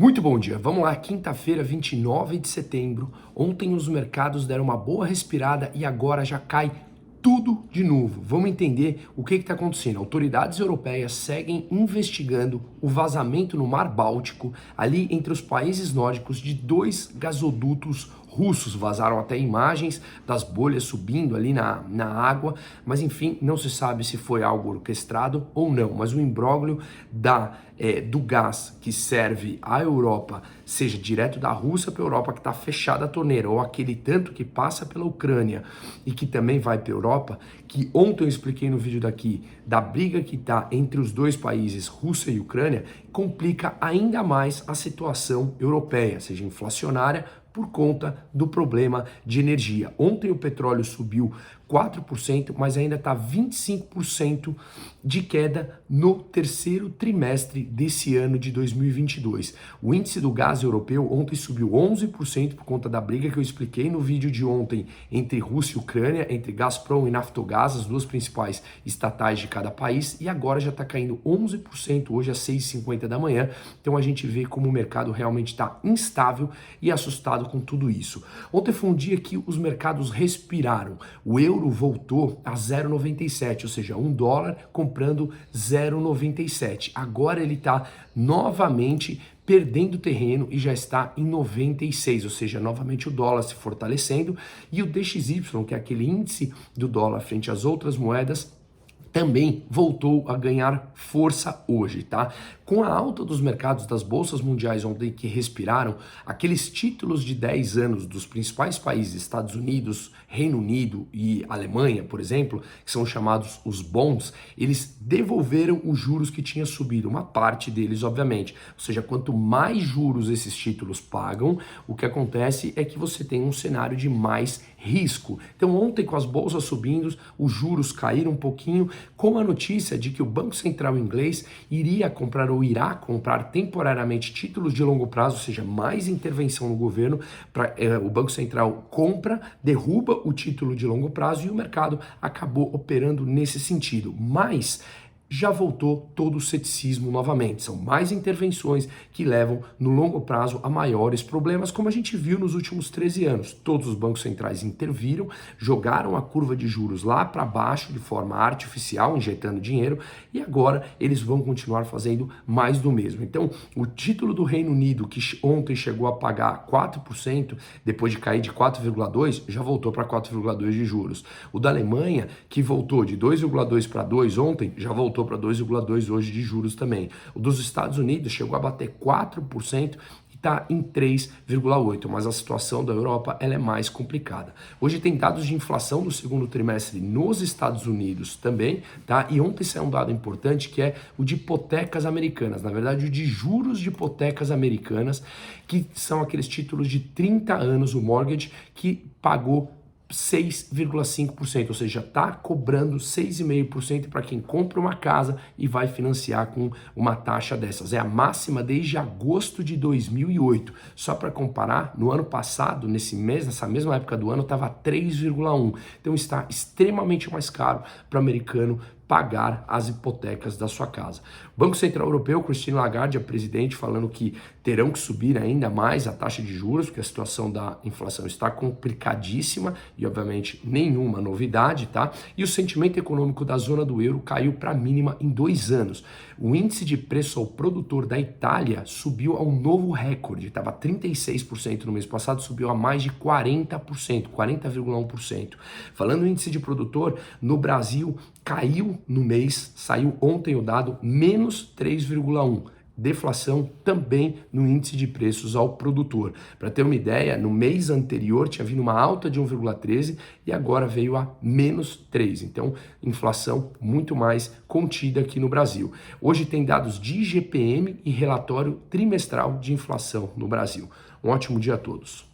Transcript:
Muito bom dia, vamos lá, quinta-feira, 29 de setembro. Ontem os mercados deram uma boa respirada e agora já cai tudo de novo. Vamos entender o que está acontecendo. Autoridades europeias seguem investigando o vazamento no Mar Báltico, ali entre os países nórdicos, de 2 gasodutos russos. Vazaram até imagens das bolhas subindo ali na água, mas enfim, não se sabe se foi algo orquestrado ou não. Mas o imbróglio do gás que serve à Europa, seja direto da Rússia para a Europa, que está fechada a torneira, ou aquele tanto que passa pela Ucrânia e que também vai para a Europa, que ontem eu expliquei no vídeo daqui, da briga que está entre os dois países, Rússia e Ucrânia, complica ainda mais a situação europeia, seja inflacionária, por conta do problema de energia. Ontem o petróleo subiu 4%, mas ainda está 25% de queda no terceiro trimestre desse ano de 2022. O índice do gás europeu ontem subiu 11% por conta da briga que eu expliquei no vídeo de ontem entre Rússia e Ucrânia, entre Gazprom e Naftogaz, as duas principais estatais de cada país, e agora já está caindo 11% hoje às 6h50 da manhã. Então a gente vê como o mercado realmente está instável e assustado com tudo isso. Ontem foi um dia que os mercados respiraram. O euro voltou a 0,97, ou seja, $1 comprando 0,97. Agora ele está novamente perdendo terreno e já está em 96, ou seja, novamente o dólar se fortalecendo, e o DXY, que é aquele índice do dólar frente às outras moedas, também voltou a ganhar força hoje, tá? Com a alta dos mercados das bolsas mundiais ontem que respiraram, aqueles títulos de 10 anos dos principais países, Estados Unidos, Reino Unido e Alemanha, por exemplo, que são chamados os bonds, eles devolveram os juros que tinha subido, uma parte deles, obviamente. Ou seja, quanto mais juros esses títulos pagam, o que acontece é que você tem um cenário de mais risco. Então ontem, com as bolsas subindo, os juros caíram um pouquinho, com a notícia de que o Banco Central inglês iria comprar ou irá comprar temporariamente títulos de longo prazo, ou seja, mais intervenção no governo. O Banco Central compra, derruba o título de longo prazo e o mercado acabou operando nesse sentido. Mas já voltou todo o ceticismo novamente. São mais intervenções que levam no longo prazo a maiores problemas, como a gente viu nos últimos 13 anos. Todos os bancos centrais interviram, jogaram a curva de juros lá para baixo de forma artificial, injetando dinheiro, e agora eles vão continuar fazendo mais do mesmo. Então, o título do Reino Unido, que ontem chegou a pagar 4%, depois de cair de 4,2%, já voltou para 4,2% de juros. O da Alemanha, que voltou de 2,2% para 2% ontem, já voltou para 2,2% hoje de juros também. O dos Estados Unidos chegou a bater 4% e está em 3,8%, mas a situação da Europa ela é mais complicada. Hoje tem dados de inflação do segundo trimestre nos Estados Unidos também, tá? E ontem saiu um dado importante que é o de hipotecas americanas, na verdade o de juros de hipotecas americanas, que são aqueles títulos de 30 anos, o mortgage, que pagou 6,5%, ou seja, está cobrando 6,5% para quem compra uma casa e vai financiar com uma taxa dessas. É a máxima desde agosto de 2008. Só para comparar, no ano passado, nessa mesma época do ano, estava 3,1%. Então está extremamente mais caro para o americano pagar as hipotecas da sua casa. O Banco Central Europeu, Christine Lagarde, a presidente, falando que terão que subir ainda mais a taxa de juros, porque a situação da inflação está complicadíssima e, obviamente, nenhuma novidade, tá? E o sentimento econômico da zona do euro caiu para a mínima em 2 anos. O índice de preço ao produtor da Itália subiu a um novo recorde, estava 36% no mês passado, subiu a mais de 40%, 40,1%. Falando no índice de produtor, no Brasil, caiu no mês, saiu ontem o dado, menos 3,1%. Deflação também no índice de preços ao produtor. Para ter uma ideia, no mês anterior tinha vindo uma alta de 1,13 e agora veio a menos 3. Então, inflação muito mais contida aqui no Brasil. Hoje tem dados de IGPM e relatório trimestral de inflação no Brasil. Um ótimo dia a todos.